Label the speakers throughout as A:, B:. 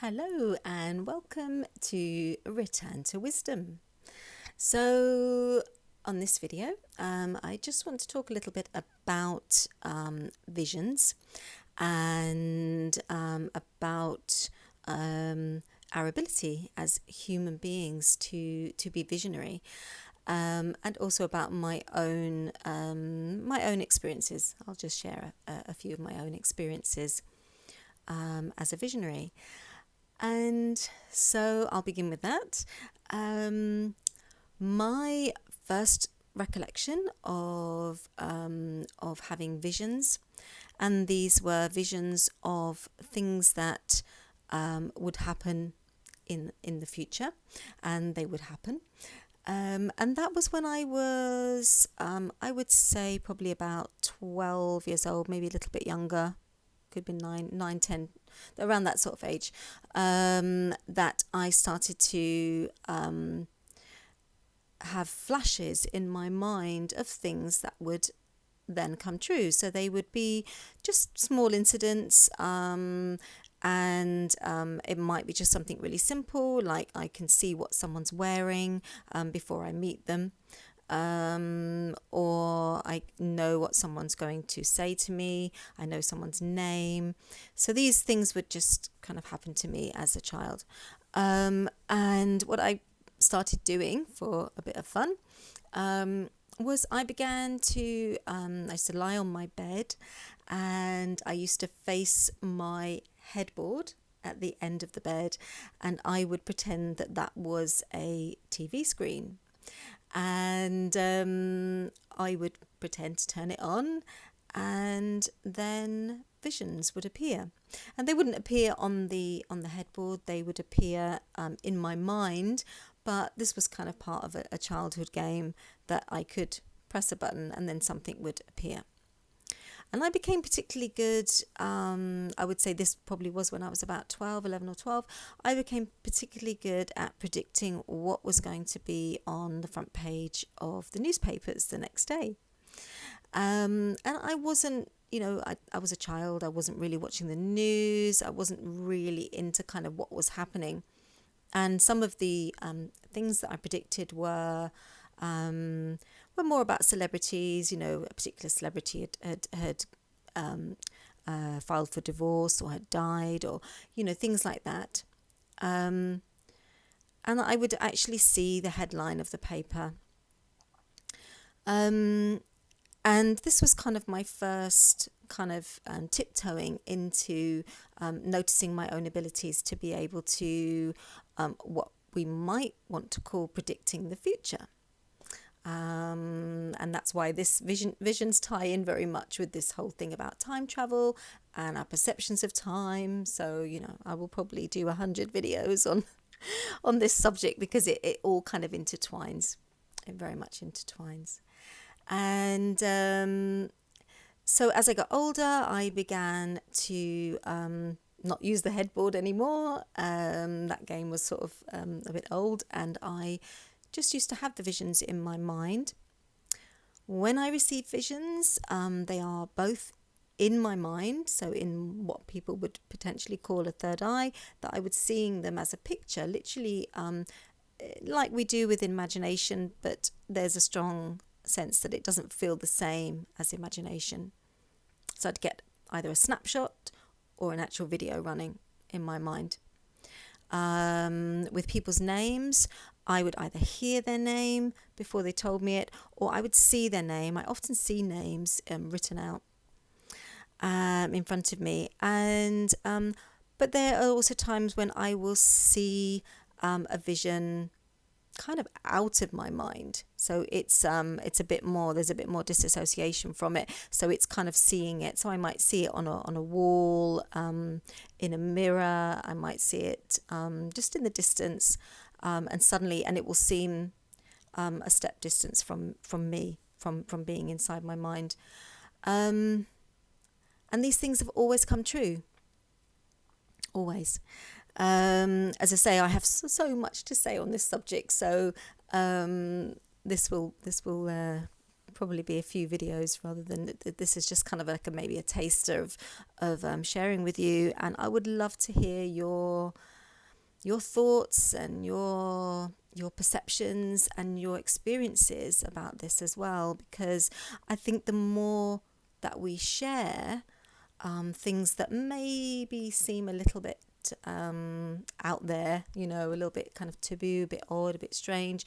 A: Hello and welcome to Return to Wisdom. So on this video, I just want to talk a little bit about visions and about our ability as human beings to be visionary, and also about my own experiences. I'll just share a few of my own experiences as a visionary. And so I'll begin with that. My first recollection of having visions, and these were visions of things that would happen in the future, and they would happen. And that was when I was, I would say, probably about 12 years old, maybe a little bit younger. Could be 9, 10, around that sort of age, that I started to have flashes in my mind of things that would then come true. So they would be just small incidents, and it might be just something really simple, like I can see what someone's wearing before I meet them. Or I know what someone's going to say to me. I know someone's name. So these things would just kind of happen to me as a child. And what I started doing for a bit of fun was I began to, I used to lie on my bed and I used to face my headboard at the end of the bed, and I would pretend that that was a TV screen. And I would pretend to turn it on, and then visions would appear, and they wouldn't appear on the headboard. They would appear in my mind, but this was kind of part of a childhood game that I could press a button and then something would appear. And I became particularly good, I would say this probably was when I was about 12, 11 or 12. I became particularly good at predicting what was going to be on the front page of the newspapers the next day. And I wasn't, I was a child. I wasn't really watching the news. I wasn't really into kind of what was happening. And some of the things that I predicted were more about celebrities. A particular celebrity had filed for divorce or had died, or things like that. And I would actually see the headline of the paper. And this was kind of my first kind of tiptoeing into noticing my own abilities to be able to what we might want to call predicting the future. And that's why this visions tie in very much with this whole thing about time travel and our perceptions of time. So, I will probably do 100 videos on this subject, because it all kind of intertwines. It very much intertwines. And so as I got older, I began to not use the headboard anymore. That game was sort of a bit old, and I just used to have the visions in my mind. When I receive visions, they are both in my mind, so in what people would potentially call a third eye, that I was seeing them as a picture, literally like we do with imagination, but there's a strong sense that it doesn't feel the same as imagination. So I'd get either a snapshot or an actual video running in my mind. With people's names, I would either hear their name before they told me it, or I would see their name. I often see names written out in front of me. And but there are also times when I will see a vision kind of out of my mind. So it's a bit more, there's a bit more disassociation from it. So it's kind of seeing it. So I might see it on a wall, in a mirror. I might see it just in the distance, and suddenly, and it will seem a step distance from me, from being inside my mind. And these things have always come true. Always. As I say, I have so much to say on this subject, so this will probably be a few videos rather than this is just kind of like maybe a taster of sharing with you. And I would love to hear your thoughts and your perceptions and your experiences about this as well, because I think the more that we share things that maybe seem a little bit out there, a little bit kind of taboo, a bit odd, a bit strange,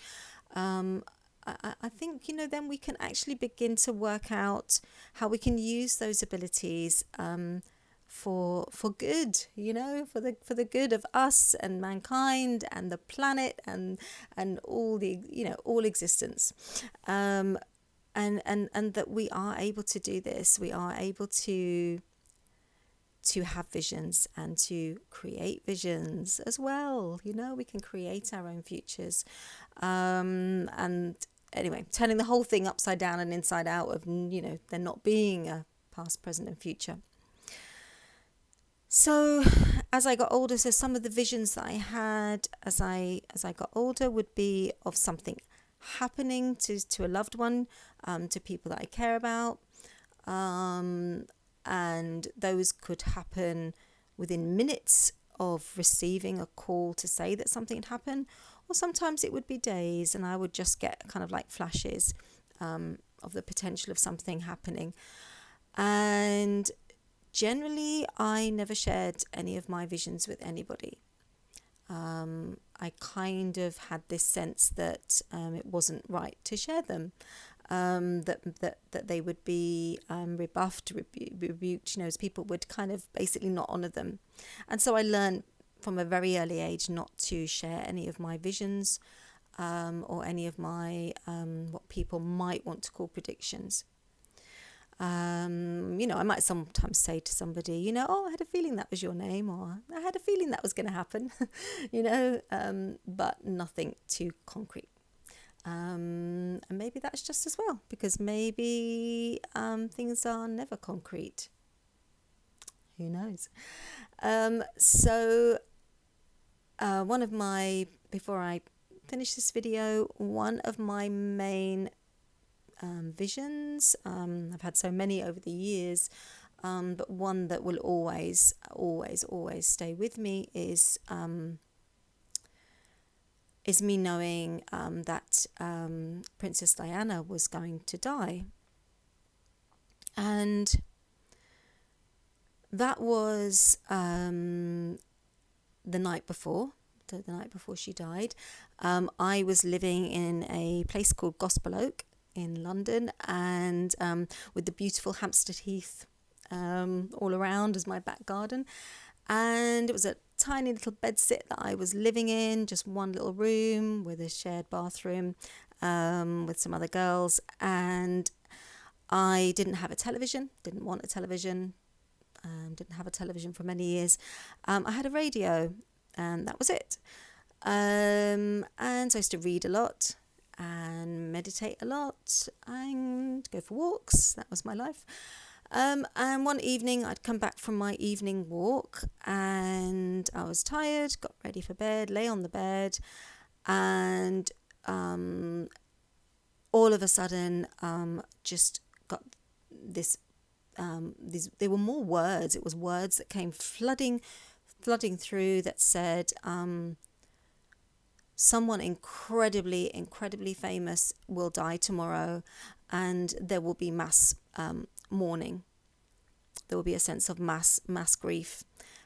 A: I think, then we can actually begin to work out how we can use those abilities for good, for the good of us and mankind and the planet and all the all existence, and that we are able to do this. We are able to have visions and to create visions as well. We can create our own futures, and anyway, turning the whole thing upside down and inside out of there not being a past, present and future. So as I got older, so some of the visions that I had as I got older would be of something happening to a loved one, to people that I care about, and those could happen within minutes of receiving a call to say that something had happened, or sometimes it would be days, and I would just get kind of like flashes of the potential of something happening. And generally, I never shared any of my visions with anybody. I kind of had this sense that it wasn't right to share them, that they would be rebuffed, rebuked, as people would kind of basically not honour them. And so I learned from a very early age not to share any of my visions or any of my what people might want to call predictions. I might sometimes say to somebody, oh, I had a feeling that was your name, or I had a feeling that was going to happen, but nothing too concrete. And maybe that's just as well, because maybe things are never concrete. Who knows? Before I finish this video, one of my main visions, I've had so many over the years, but one that will always stay with me is me knowing that Princess Diana was going to die. And that was the night before she died. I was living in a place called Gospel Oak in London, and with the beautiful Hampstead Heath all around as my back garden. And it was a tiny little bedsit that I was living in, just one little room with a shared bathroom with some other girls. And I didn't have a television, didn't want a television, didn't have a television for many years. I had a radio, and that was it. And so I used to read a lot and meditate a lot and go for walks. That was my life. And one evening I'd come back from my evening walk, and I was tired, got ready for bed, lay on the bed, and all of a sudden just got this, there were more words. It was words that came flooding through that said, someone incredibly famous will die tomorrow, and there will be mass mourning. There will be a sense of mass grief,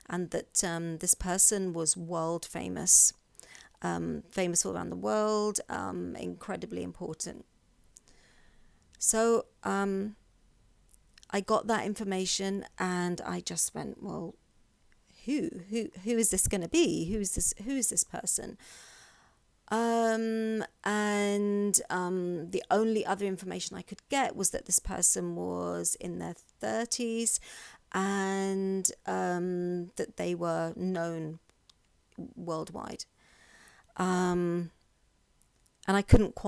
A: and that this person was world famous, famous all around the world, incredibly important. So I got that information, and I just went, well, who is this going to be? Who is this person? And the only other information I could get was that this person was in their 30s, and that they were known worldwide. And I couldn't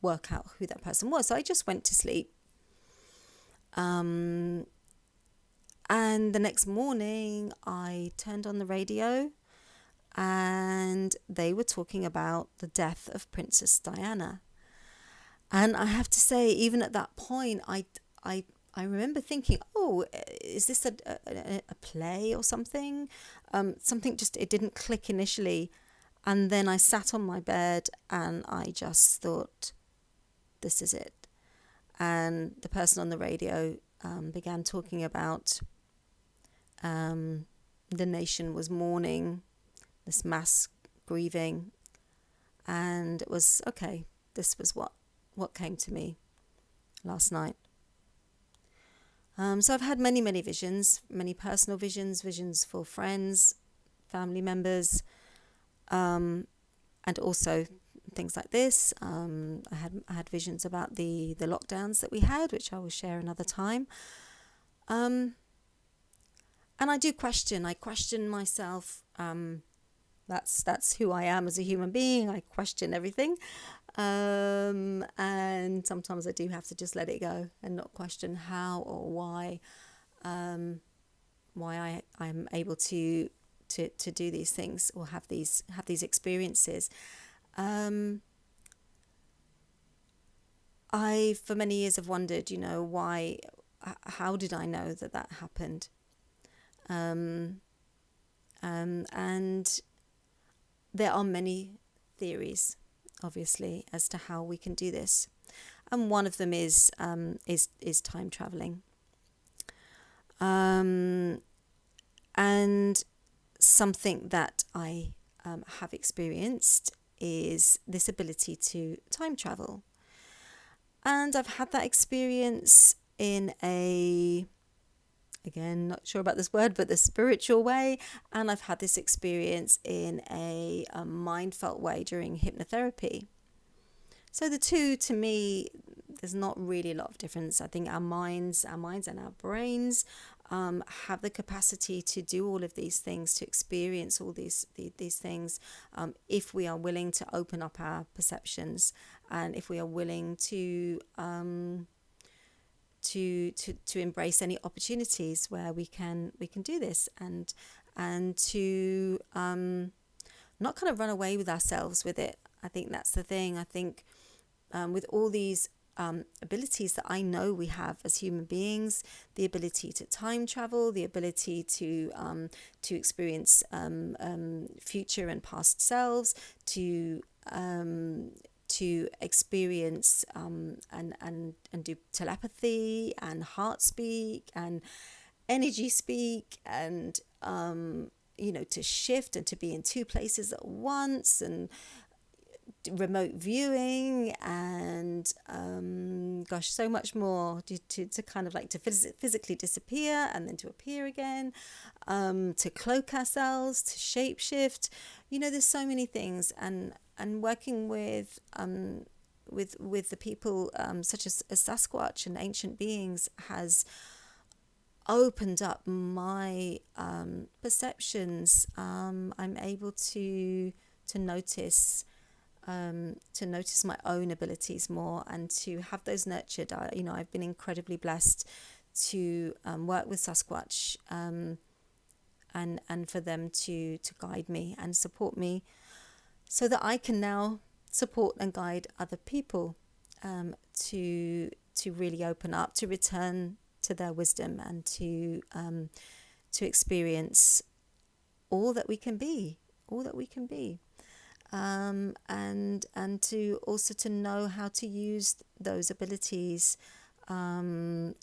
A: work out who that person was, so I just went to sleep. And the next morning I turned on the radio, and they were talking about the death of Princess Diana. And I have to say, even at that point, I remember thinking, oh, is this a play or something? Something just, it didn't click initially. And then I sat on my bed and I just thought, this is it. And the person on the radio began talking about the nation was mourning, this mass grieving. And it was, okay, this was what came to me last night. So I've had many, many visions, many personal visions, visions for friends, family members, and also things like this. I had visions about the lockdowns that we had, which I will share another time. And I do question. I question myself. That's who I am as a human being. I question everything. And sometimes I do have to just let it go and not question how or why I'm able to do these things or have these experiences. I for many years have wondered, why, how did I know that happened? And there are many theories, obviously, as to how we can do this, and one of them is time traveling. And something that I have experienced is this ability to time travel, and I've had that experience in again, not sure about this word, but the spiritual way. And I've had this experience in a mind-felt way during hypnotherapy. So the two, to me, there's not really a lot of difference. I think our minds and our brains have the capacity to do all of these things, to experience all these things, if we are willing to open up our perceptions, and if we are willing to embrace any opportunities where we can do this, and to not kind of run away with ourselves with it. I think that's the thing. I think with all these abilities that I know we have as human beings, the ability to time travel, the ability to experience future and past selves, to experience and do telepathy and heart speak and energy speak, and to shift and to be in two places at once, and remote viewing, and so much more, to kind of like to physically disappear and then to appear again, to cloak ourselves, to shape shift. There's so many things, and working with the people such as Sasquatch and ancient beings has opened up my perceptions. I'm able to notice my own abilities more, and to have those nurtured. I've been incredibly blessed to work with Sasquatch, and for them to guide me and support me, so that I can now support and guide other people to really open up, to return to their wisdom, and to experience all that we can be, and to also to know how to use those abilities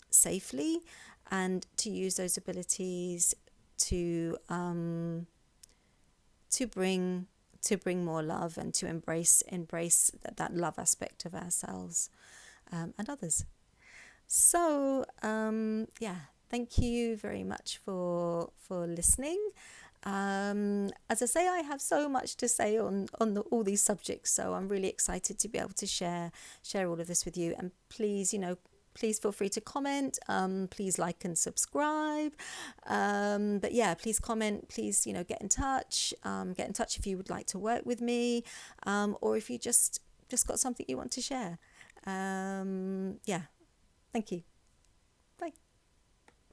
A: safely, and to use those abilities to bring more love, and to embrace that love aspect of ourselves and others. So thank you very much for listening. As I say, I have so much to say on all these subjects, so I'm really excited to be able to share all of this with you. And please, please feel free to comment. Please like and subscribe. But yeah, please comment. Please, get in touch. Get in touch if you would like to work with me, or if you just got something you want to share. Thank you.